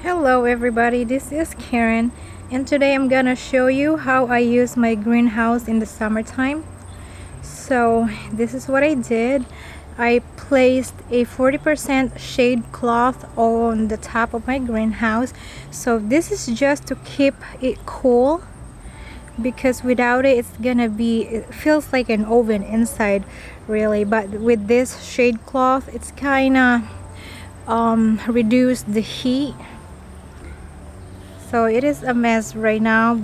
Hello everybody, this is Karen, and today I'm gonna show you how I use my greenhouse in the summertime. So this is what I did. I placed a 40% shade cloth on the top of my greenhouse. So this is just to keep it cool, because without it it feels like an oven inside really, but with this shade cloth it's kinda reduce the heat. So it is a mess right now,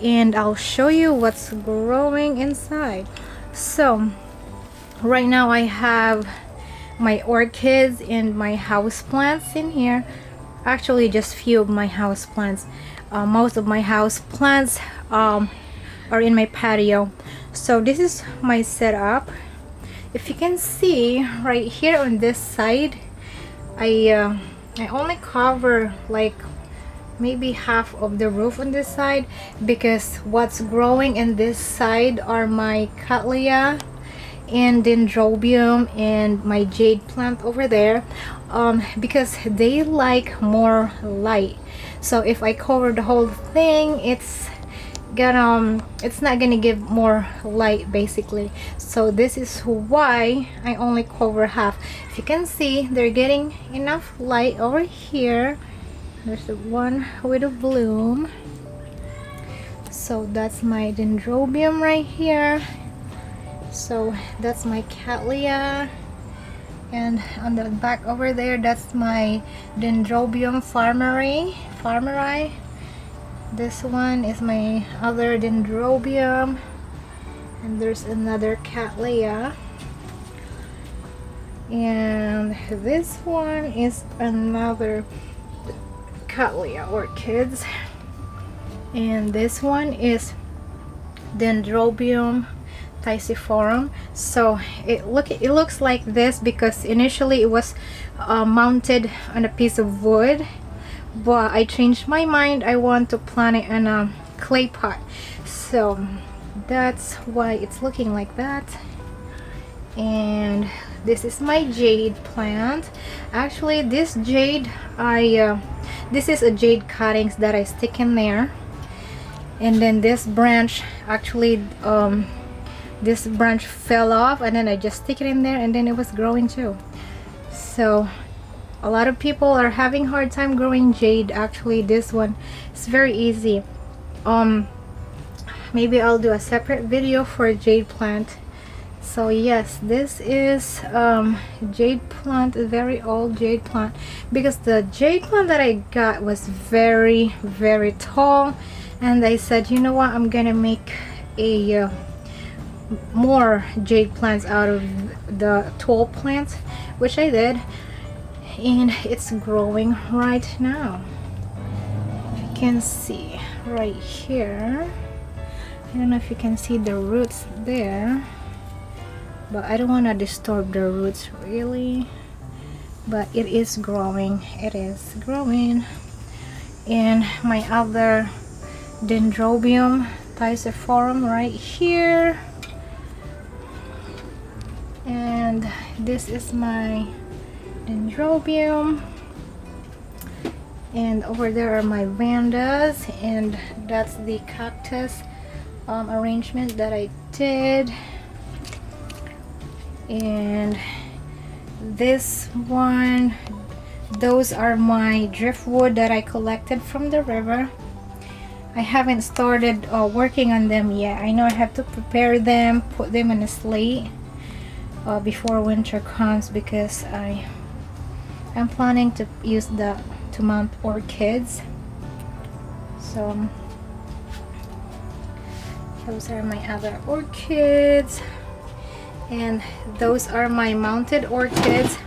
and I'll show you what's growing inside. So right now I have my orchids and my house plants in here. Actually just few of my house plants. Most of my house plants are in my patio. So this is my setup. If you can see right here on this side, I only cover like maybe half of the roof on this side, because what's growing in this side are my cattleya and dendrobium and my jade plant over there, because they like more light. So if I cover the whole thing, it's not gonna give more light basically. So this is why I only cover half. If you can see, they're getting enough light over here. There's the one with a bloom. So that's my dendrobium right here. So that's my cattleya, and on the back over there, that's my dendrobium farmeri. This one is my other dendrobium, and there's another cattleya, and this one is another cattleya orchids, and this one is Dendrobium thysiforum. So it looks like this because initially it was mounted on a piece of wood, but I changed my mind. I want to plant it in a clay pot, so that's why it's looking like that. And this is my jade plant. Actually this jade, this is a jade cuttings that I stick in there, and then this branch actually this branch fell off, and then I just stick it in there, and then it was growing too. So a lot of people are having hard time growing jade. Actually this one is very easy. Maybe I'll do a separate video for jade plant. So yes, this is jade plant, a very old jade plant, because the jade plant that I got was very tall, and I said, you know what, I'm gonna make a more jade plants out of the tall plants, which I did, and it's growing right now. If you can see right here, I don't know if you can see the roots there, but I don't want to disturb the roots really, but it is growing. And my other Dendrobium thysiforum right here, and this is my Dendrobium, and over there are my vandas, and that's the cactus arrangement that I did. And this one, those are my driftwood that I collected from the river. I haven't started working on them yet. I know I have to prepare them, put them in a slate before winter comes, because I'm planning to use that to mount orchids. So those are my other orchids, and those are my mounted orchids.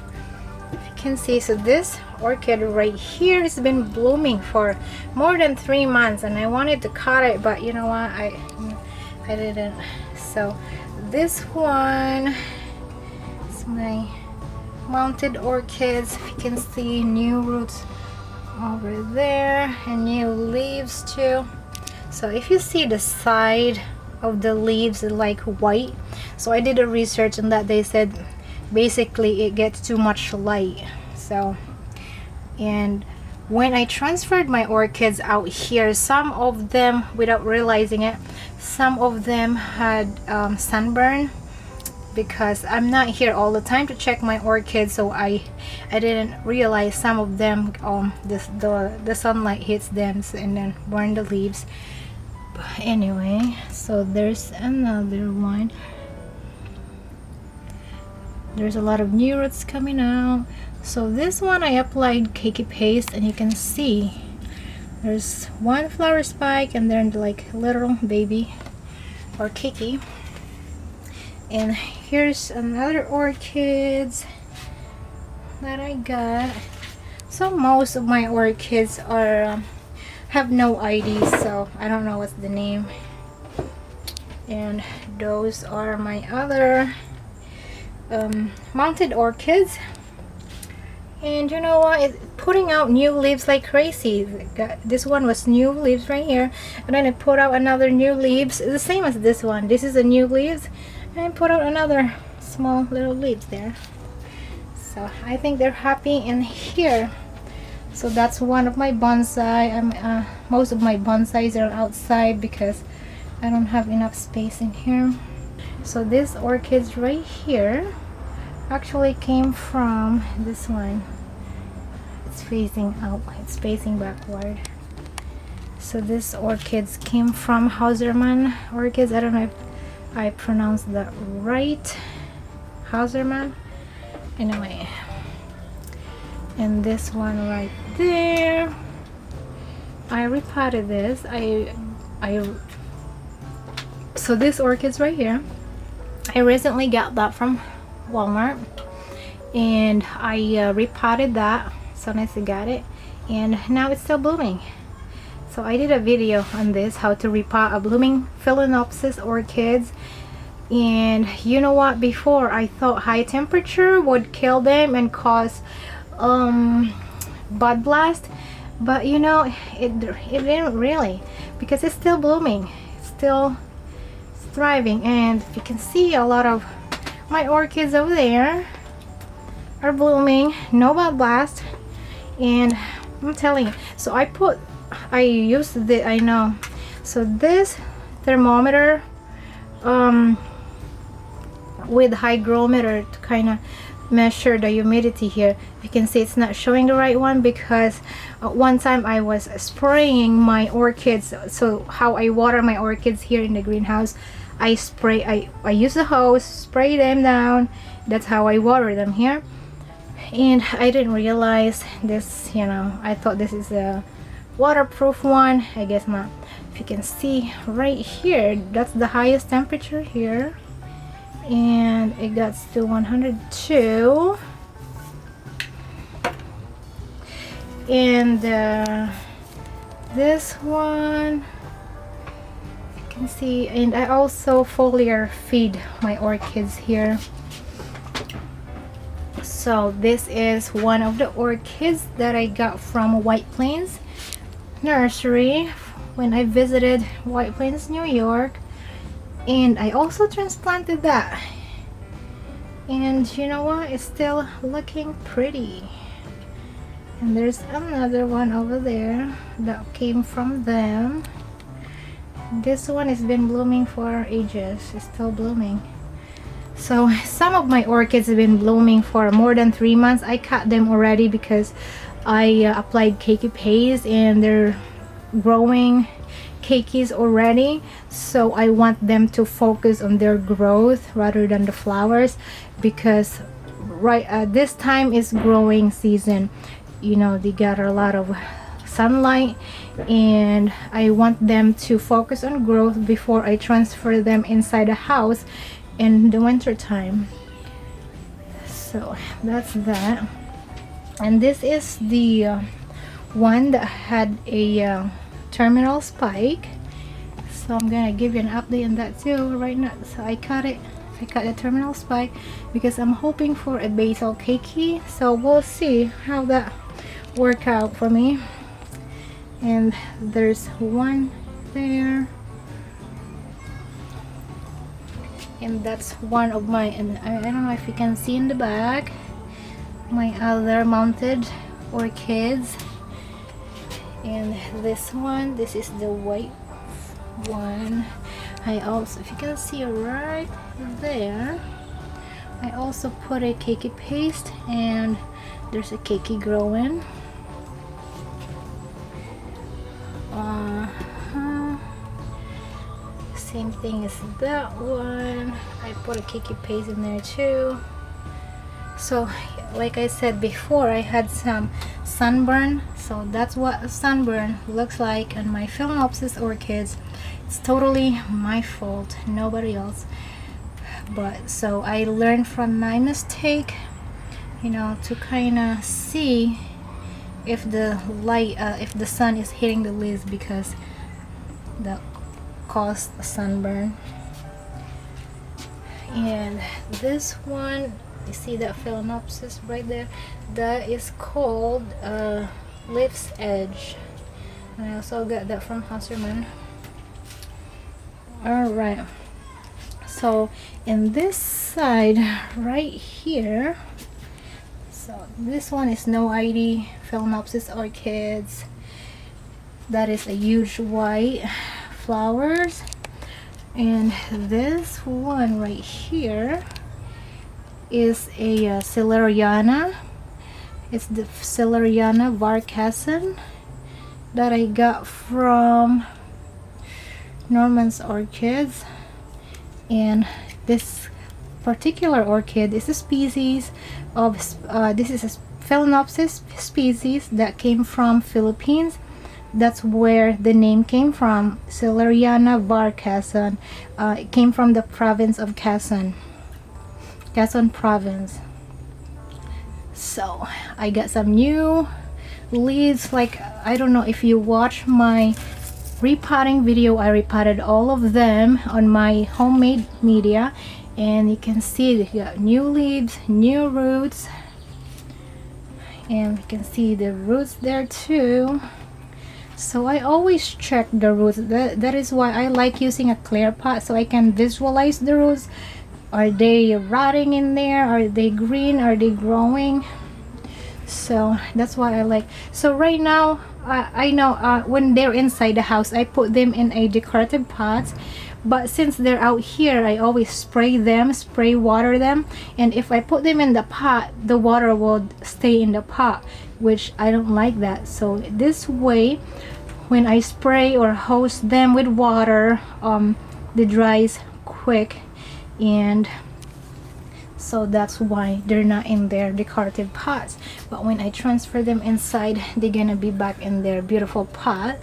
If you can see, so this orchid right here has been blooming for more than 3 months, and I wanted to cut it, but you know what, I didn't. So this one is my mounted orchids. If you can see, new roots over there and new leaves too. So if you see the side of the leaves like white, so I did a research on that. They said basically it gets too much light, so And when I transferred my orchids out here, some of them, without realizing it, some of them had sunburn, because I'm not here all the time to check my orchids, so I didn't realize some of them the sunlight hits them and then burn the leaves. But anyway, so there's another one. There's a lot of new roots coming out. So this one I applied cakey paste, and you can see there's one flower spike and then like little baby or cakey. And here's another orchids that I got. So most of my orchids are have no IDs, so I don't know what's the name. And those are my other mounted orchids. And you know what, it's putting out new leaves like crazy. This one was new leaves right here, and then it put out another new leaves, the same as this one. This is a new leaves, and put out another small little leaves there. So I think they're happy in here. So that's one of my bonsai. Most of my bonsais are outside because I don't have enough space in here. So this orchids right here actually came from this one. It's facing out, it's facing backward. So this orchids came from Hausermann orchids. I don't know if I pronounced that right. Hausermann. Anyway, and this one right there, I repotted this. So this orchids right here, I recently got that from Walmart, and I repotted that as soon as I got it, and now it's still blooming. So I did a video on this, how to repot a blooming phalaenopsis orchids. And you know what, before I thought high temperature would kill them and cause bud blast, but you know, it didn't really, because it's still blooming, it's still thriving. And you can see a lot of my orchids over there are blooming, no bud blast. And I'm telling you, so I used the, I know, so this thermometer with hygrometer to kind of measure the humidity here. You can see it's not showing the right one, because one time I was spraying my orchids. So how I water my orchids here in the greenhouse, I use the hose, spray them down. That's how I water them here. And I didn't realize this, you know, I thought this is a waterproof one. I guess not. If you can see right here, that's the highest temperature here, and it got to 102. And this one you can see. And I also foliar feed my orchids here. So this is one of the orchids that I got from White Plains Nursery when I visited White Plains, New York. And I also transplanted that, and you know what, it's still looking pretty. And there's another one over there that came from them. This one has been blooming for ages, it's still blooming. So some of my orchids have been blooming for more than 3 months. I cut them already because I applied cakey paste, and they're growing cakeys already. So I want them to focus on their growth rather than the flowers, because this time is growing season. You know, they got a lot of sunlight, and I want them to focus on growth before I transfer them inside the house in the winter time. So that's that. And this is the one that had a terminal spike, so I'm gonna give you an update on that too right now. So I cut the terminal spike because I'm hoping for a basal keiki, so we'll see how that work out for me. And there's one there, and that's one of my, and I don't know if you can see in the back, my other mounted orchids. And this one, this is the white one. I also, if you can see right there, I also put a keiki paste, and there's a keiki growing. Same thing as that one. I put a keiki paste in there too. So like I said before, I had some sunburn, so that's what a sunburn looks like on my Phalaenopsis orchids. It's totally my fault, nobody else. But so I learned from my mistake, you know, to kind of see if the light, if the sun is hitting the leaves, because that caused a sunburn. And this one, you see that Phalaenopsis right there, that is called Leaf's Edge, and I also got that from Hasserman. Alright, so in this side right here, so this one is no ID Phalaenopsis orchids. That is a huge white flowers. And this one right here is a Celeriana. It's the Celeriana Varcasen that I got from Norman's Orchids. And this particular orchid is a species of this is a Phalaenopsis species that came from Philippines. That's where the name came from, Celeriana Varcasen. It came from the province of Quezon province. So I got some new leaves. Like, I don't know if you watch my repotting video, I repotted all of them on my homemade media, and you can see they got new leaves, new roots, and you can see the roots there too. So I always check the roots. That is why I like using a clear pot, so I can visualize the roots. Are they rotting in there? Are they green? Are they growing? So that's why I like. So right now I know when they're inside the house, I put them in a decorative pot, but since they're out here, I always spray water them, and if I put them in the pot, the water will stay in the pot, which I don't like that. So this way, when I spray or hose them with water, they dries quick, and so that's why they're not in their decorative pots. But when I transfer them inside, they're gonna be back in their beautiful pot.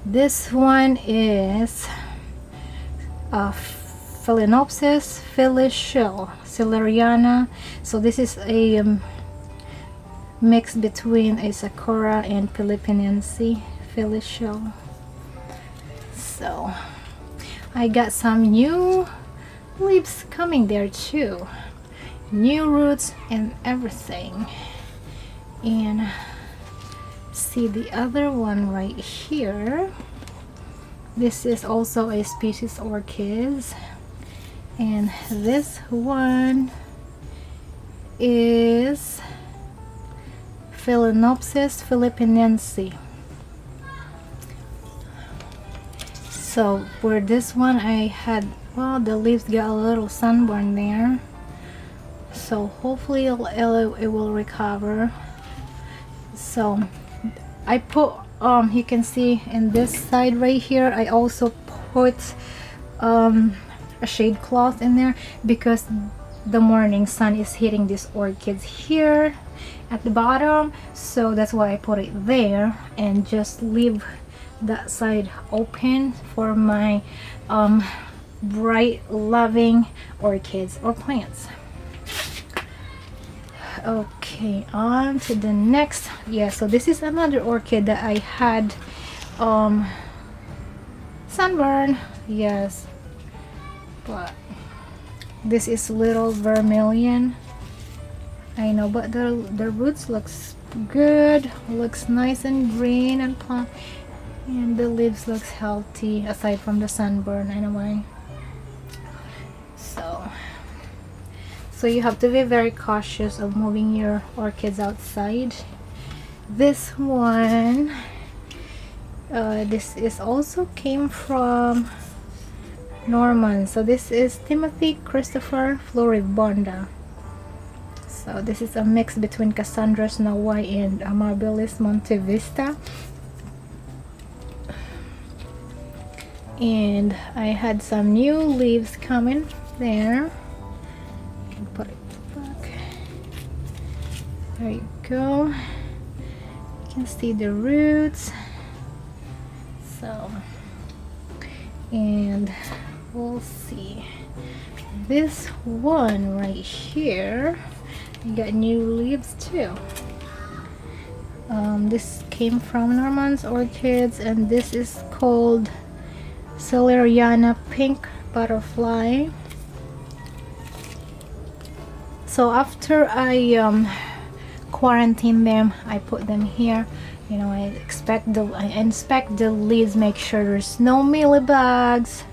This one is Phalaenopsis filischel Celeriana. So this is a mix between a Sakura and Philippinense filischel. So I got some new leaves coming there too, new roots and everything. And see the other one right here, this is also a species orchids, and this one is Phalaenopsis Philippinense. So for this one, I had, well, the leaves got a little sunburn there, so hopefully it will recover. So I put you can see in this side right here, I also put a shade cloth in there, because the morning sun is hitting these orchids here at the bottom, so that's why I put it there, and just leave that side open for my bright loving orchids or plants. Okay, on to the next. Yeah, so this is another orchid that I had sunburn. Yes, but this is little vermilion. I know, but the roots looks good, looks nice and green and plump, and the leaves looks healthy aside from the sunburn anyway. So you have to be very cautious of moving your orchids outside, This one, this is also came from Norman. So this is Timothy Christopher Floribunda. So this is a mix between Cassandra Snow White and Amabilis Monte Vista. And I had some new leaves coming there. You can put it back. There you go. You can see the roots. So, and we'll see this one right here. You got new leaves too. This came from Norman's Orchids, and this is called Celeriana Pink Butterfly. So after I quarantine them, I put them here. You know, I inspect the leaves, make sure there's no mealybugs.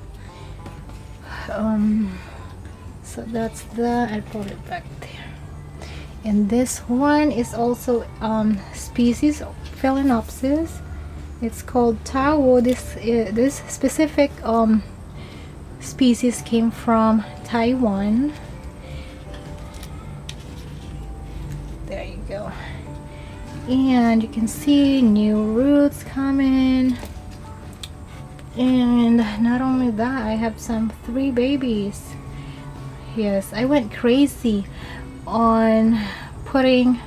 So that's that. I put it back there. And this one is also species Phalaenopsis. It's called Tao. This specific species came from Taiwan. There you go. And you can see new roots coming. And not only that, I have some 3 babies. Yes, I went crazy on putting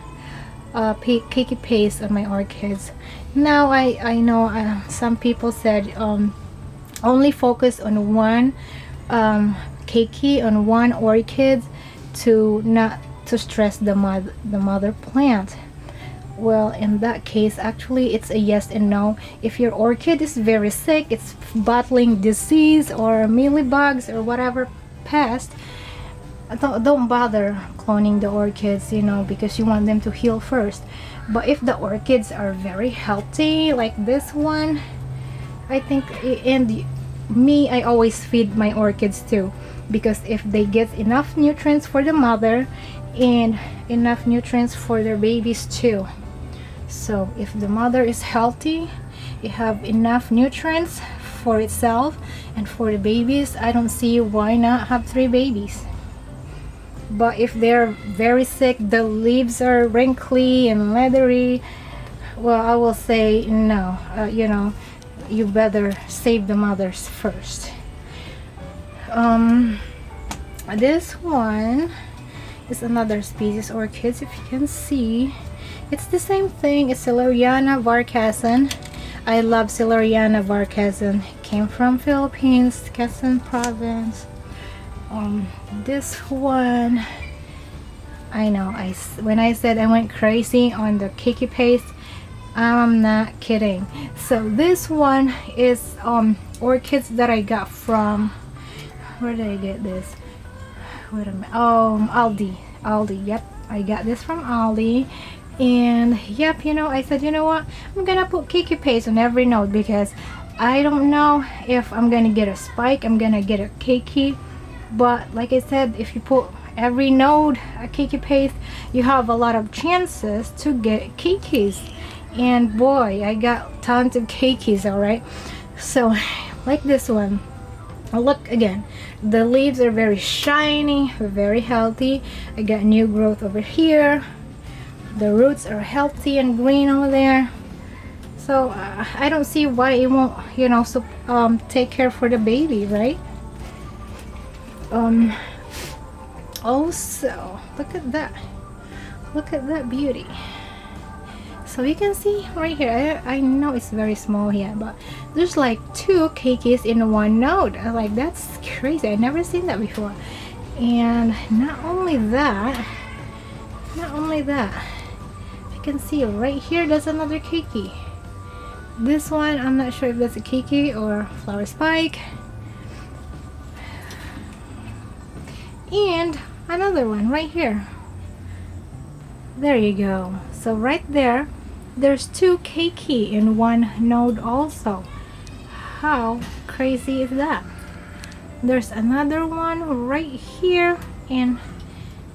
cakey paste on my orchids. Now I know some people said only focus on one cakey on one orchid to not to stress the mother plant. Well, in that case, actually it's a yes and no. If your orchid is very sick, it's battling disease or mealybugs or whatever pest, don't bother cloning the orchids, you know, because you want them to heal first. But if the orchids are very healthy like this one, I think, and me, I always feed my orchids too, because if they get enough nutrients for the mother and enough nutrients for their babies too. So if the mother is healthy, you have enough nutrients for itself and for the babies, I don't see why not have 3 babies. But if they're very sick, the leaves are wrinkly and leathery, well, I will say no. You know, you better save the mothers first. This one is another species orchids. If you can see, it's the same thing. It's Celeriana varcasen. I love Celeriana varcasen. It came from Philippines, Quezon province. This one, I know, when I said I went crazy on the cakey paste, I'm not kidding. So this one is orchids that I got from, where did I get this? Wait a minute. Aldi. Yep, I got this from Aldi. And yep, you know, I said, you know what, I'm gonna put cakey paste on every node because I don't know if I'm gonna get a spike, I'm gonna get a cakey. But like I said, if you put every node a cakey paste, you have a lot of chances to get cakeys. And boy, I got tons of cakeys. All right, so like this one, look again, the leaves are very shiny, very healthy. I got new growth over here, the roots are healthy and green over there. So I don't see why it won't, you know, so take care for the baby, right? Also, look at that beauty. So you can see right here, I know it's very small here, but there's like 2 cakeys in one node. Like, that's crazy. I never seen that before. And not only that, you can see right here, there's another cakey. This one, I'm not sure if that's a cakey or flower spike. And another one right here. There you go. So right there, there's 2 cakey in one node also. How crazy is that? There's another one right here and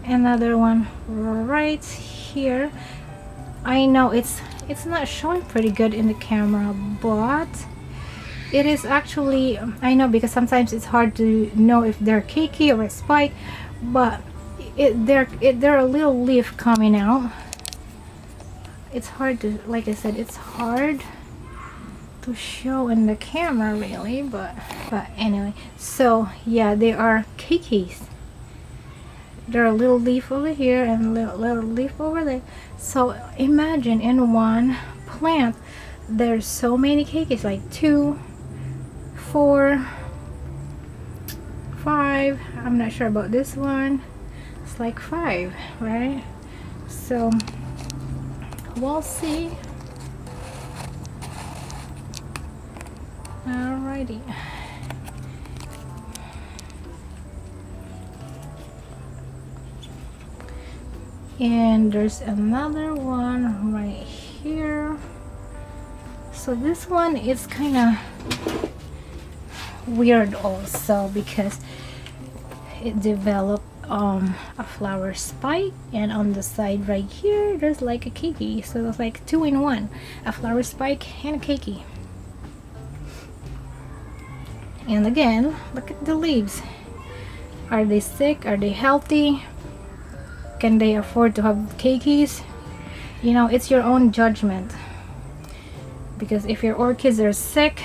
another one right here. I know it's not showing pretty good in the camera, but it is actually, I know, because sometimes it's hard to know if they're cakey or a spike, but they're a little leaf coming out. It's hard to, like I said, it's hard to show in the camera really, but anyway. So yeah, they are cakeys. There are a little leaf over here and a little leaf over there. So imagine in one plant there's so many cakeys, like 2, 4, 5. I'm not sure about this one. It's like 5, right? So we'll see. Alrighty. And there's another one right here. So this one is kind of weird also because it developed a flower spike, and on the side right here there's like a keiki. So it's like 2 in 1, a flower spike and a keiki. And again, look at the leaves. Are they sick? Are they healthy? Can they afford to have keikis? You know, it's your own judgment, because if your orchids are sick,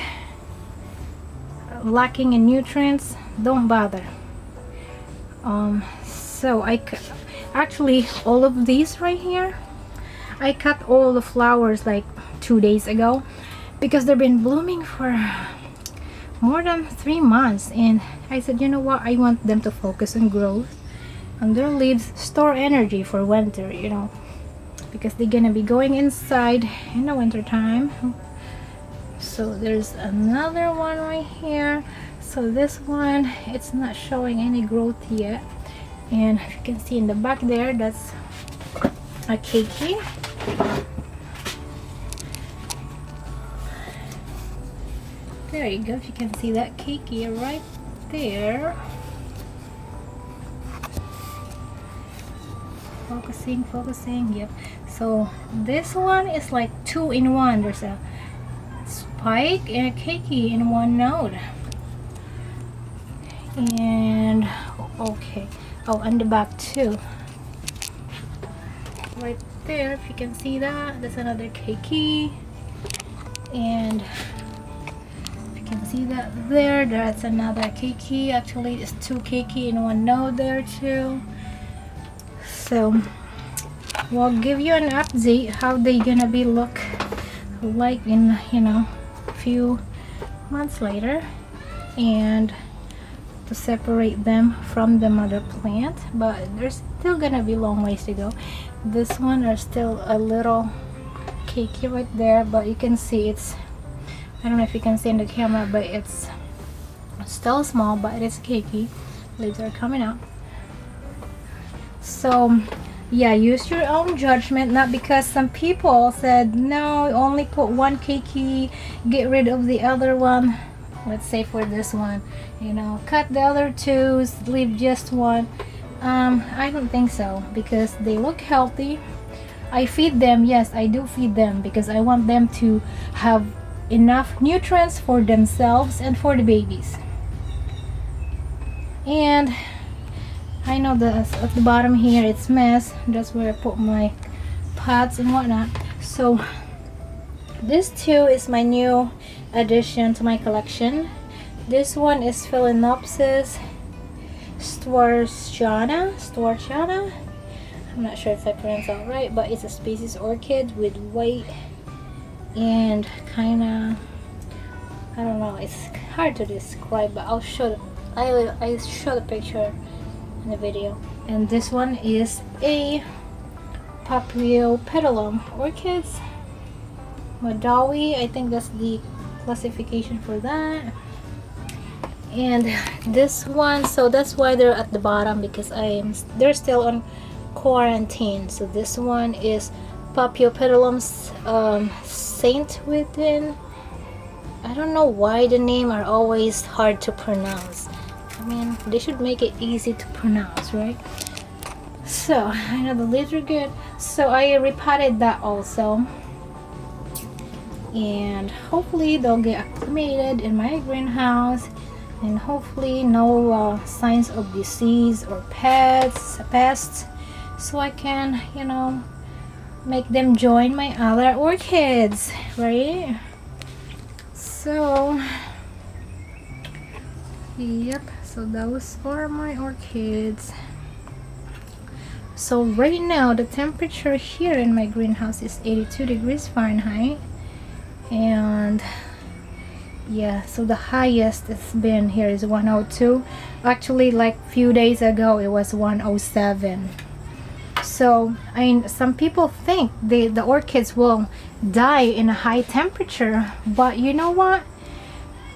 lacking in nutrients, don't bother. So I actually, all of these right here, I cut all the flowers like 2 days ago because they've been blooming for more than 3 months, and I said, you know what, I want them to focus on growth, and their leaves store energy for winter, you know, because they're gonna be going inside in the winter time. So there's another one right here. So this one, it's not showing any growth yet, and if you can see in the back there, that's a keiki. There you go, if you can see that keiki right there. Focusing, yep. So this one is like 2 in 1. There's a spike and a keiki in one node. And okay, oh, and the back too. Right there, if you can see that, there's another keiki. And if you can see that there, that's another keiki. Actually, it's 2 keiki in one node there too. So we'll give you an update how they gonna be look like in, you know, a few months later, and to separate them from the mother plant. But there's still gonna be long ways to go. This one are still a little cakey right there, but you can see it's, I don't know if you can see in the camera, but it's still small, but it's cakey. Leaves are coming out. So yeah, use your own judgment, not because some people said no, only put 1 keiki, get rid of the other one. Let's say for this one, you know, cut the other 2, leave just 1. I don't think so, because they look healthy. I feed them, yes, I do feed them, because I want them to have enough nutrients for themselves and for the babies. And I know that at the bottom here it's mess. That's where I put my pots and whatnot. So this too is my new addition to my collection. This one is Phalaenopsis Stwartiana. I'm not sure if I pronounced that right, but it's a species orchid with white and kind of, I don't know, it's hard to describe, but I'll show I show the picture in the video. And this one is a Papiliopetalum orchids, Madawi, I think that's the classification for that. And this one, so that's why they're at the bottom, because they're still on quarantine. So this one is Papiliopetalum Saint within. I don't know why the name are always hard to pronounce. I mean, they should make it easy to pronounce, right? So I know the leaves are good. So I repotted that also, and hopefully they'll get acclimated in my greenhouse, and hopefully no signs of disease or pests, so I can, you know, make them join my other orchids, right? So yep, so those are my orchids. So right now the temperature here in my greenhouse is 82 degrees Fahrenheit, and yeah, so the highest it's been here is 102. Actually, like few days ago it was 107. So I mean, some people think the orchids will die in a high temperature, but you know what,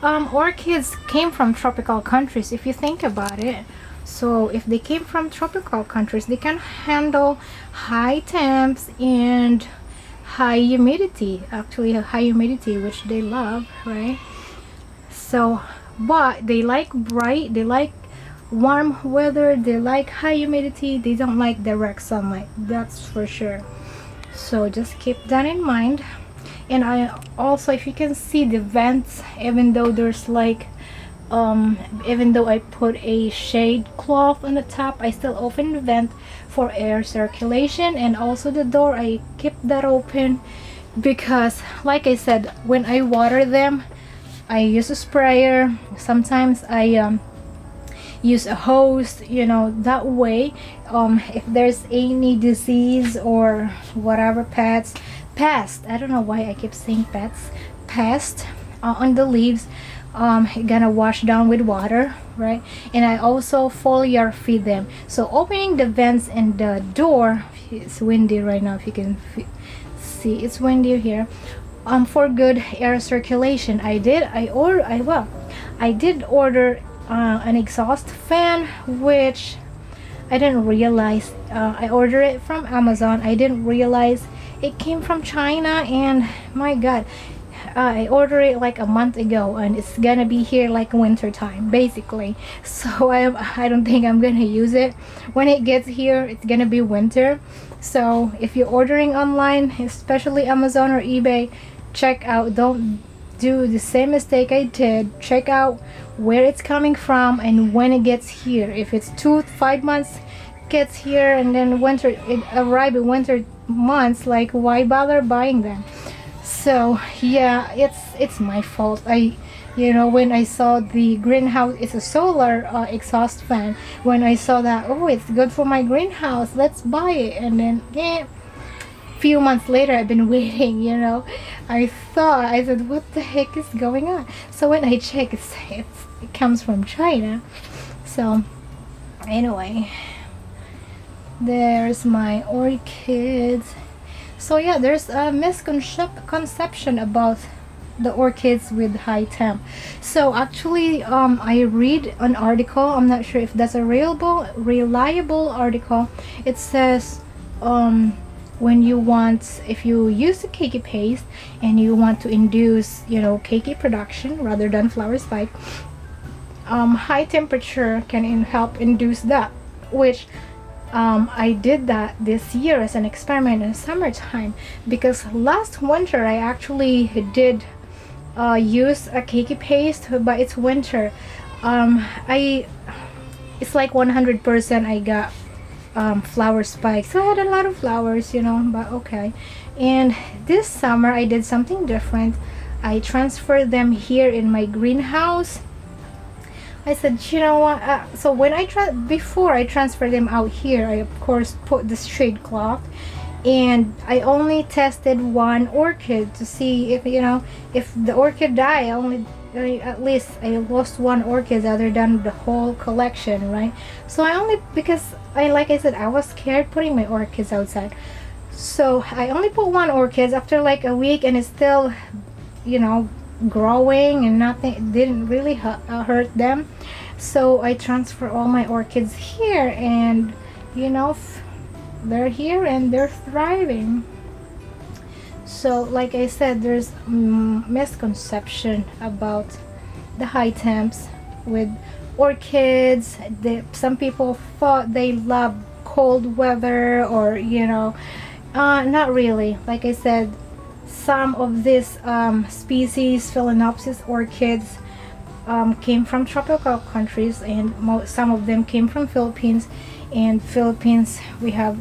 orchids came from tropical countries, if you think about it. So if they came from tropical countries, they can handle high temps and high humidity, actually a high humidity, which they love, right? So, but they like bright, they like warm weather, they like high humidity, they don't like direct sunlight, that's for sure. So just keep that in mind. And I also, if you can see the vents, even though there's like even though I put a shade cloth on the top, I still open the vent for air circulation, and also the door I keep that open because, like I said, when I water them, I use a sprayer. Sometimes I use a hose, you know, that way if there's any disease or whatever, pest, I don't know why I keep saying pest on the leaves, gonna wash down with water, right? And I also foliar feed them. So opening the vents and the door, it's windy right now, if you can see, it's windy here, for good air circulation. I did order an exhaust fan, which I didn't realize, I ordered it from Amazon. I didn't realize it came from China, and my god, I ordered it like a month ago, and it's gonna be here like winter time basically. So I don't think I'm gonna use it when it gets here. It's gonna be winter. So if you're ordering online, especially Amazon or eBay, check out, don't do the same mistake I did. Check out where it's coming from and when it gets here. If it's 5 months gets here and then winter, it arrive in winter months, like why bother buying them? So yeah, it's my fault. You know, when I saw the greenhouse, it's a solar exhaust fan. When I saw that, oh, it's good for my greenhouse, let's buy it. And then yeah, few months later, I've been waiting, you know. I said, what the heck is going on? So when I check, it comes from China. So anyway, there's my orchids. So yeah, there's a misconception about the orchids with high temp. So actually, I read an article, I'm not sure if that's a reliable article. It says if you use the cakey paste and you want to induce, you know, cakey production rather than flower spike, high temperature can help induce that, which I did that this year as an experiment in summertime, because last winter I actually did use a cakey paste, but it's winter. It's like 100% I got flower spikes. So I had a lot of flowers, you know, but okay. And this summer I did something different. I transferred them here in my greenhouse. I said, you know what, so when before I transferred them out here, I of course put the shade cloth, and I only tested one orchid to see if, you know, if the orchid died. At least I lost one orchid other than the whole collection, right? So because like I said, I was scared putting my orchids outside. So I only put one orchid after like a week, and it's still, you know, growing and nothing, it didn't really hurt them. So I transfer all my orchids here, and you know, they're here and they're thriving. So like I said, there's misconception about the high temps with orchids. Some people thought they love cold weather, or you know, Not really. Like I said, some of these species, Phalaenopsis orchids, came from tropical countries, and some of them came from Philippines. And Philippines, we have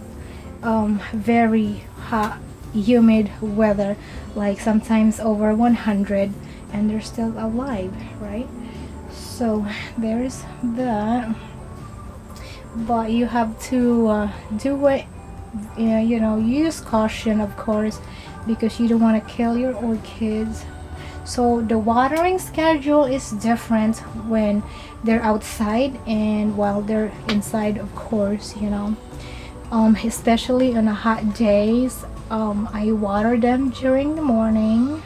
very hot, humid weather, like sometimes over 100, and they're still alive, right? So there's that. But you have to do it, you know, use caution, of course, because you don't want to kill your orchids. So the watering schedule is different when they're outside and while they're inside, of course, you know. Especially on a hot days, I water them during the morning.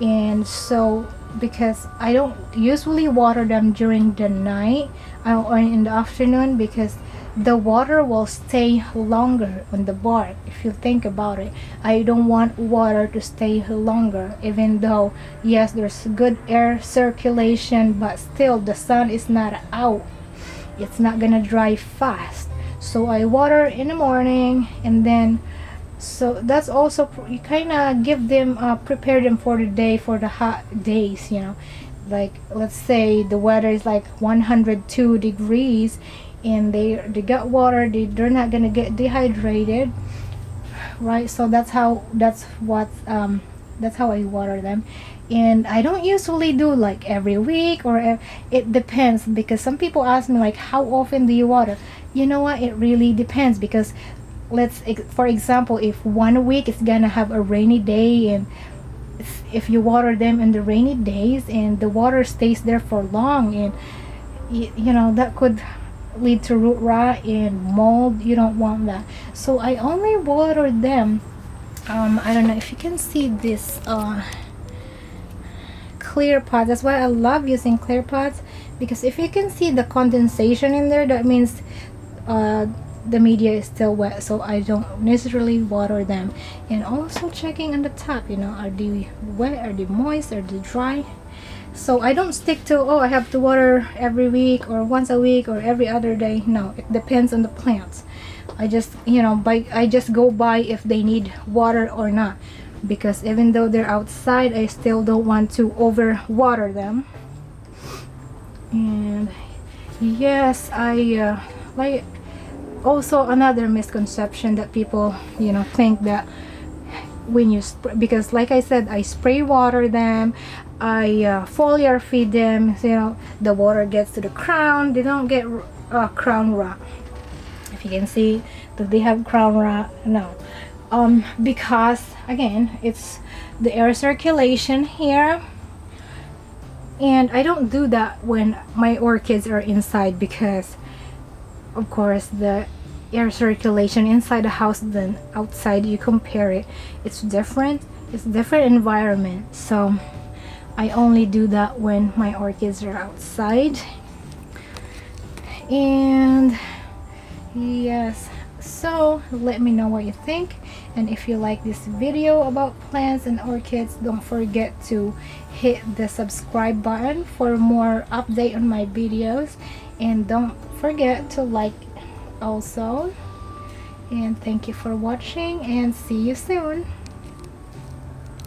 And so because I don't usually water them during the night or in the afternoon, because the water will stay longer on the bark. If you think about it, I don't want water to stay longer, even though yes, there's good air circulation, but still the sun is not out, it's not gonna dry fast. So I water in the morning, and then so that's also, you kind of give them prepare them for the day, for the hot days, you know. Like let's say the weather is like 102 degrees, and they got water, they're not gonna get dehydrated, right? So that's how, that's how I water them. And I don't usually do like every week or it depends, because some people ask me like, how often do you water? You know what, it really depends, because for example, if 1 week is gonna have a rainy day, and if you water them in the rainy days and the water stays there for long, and you know, that could lead to root rot and mold. You don't want that. So I only water them, I don't know if you can see this clear pot. That's why I love using clear pots, because if you can see the condensation in there, that means the media is still wet, so I don't necessarily water them. And also checking on the top, you know, are they wet, are they moist, are they dry? So I don't stick to, oh, I have to water every week or once a week or every other day. No, it depends on the plants. I just, you know, I just go by if they need water or not, because even though they're outside, I still don't want to over water them. And yes, I like, also another misconception that people, you know, think that when you because like I said, I spray water them, I foliar feed them, you know, the water gets to the crown, they don't get crown rot. If you can see that they have crown rot, no, because again, it's the air circulation here. And I don't do that when my orchids are inside, because of course the air circulation inside the house than outside, you compare it, it's different environment. So I only do that when my orchids are outside. And yes, so let me know what you think, and if you like this video about plants and orchids, don't forget to hit the subscribe button for more update on my videos, and don't forget to like also. And thank you for watching, and see you soon.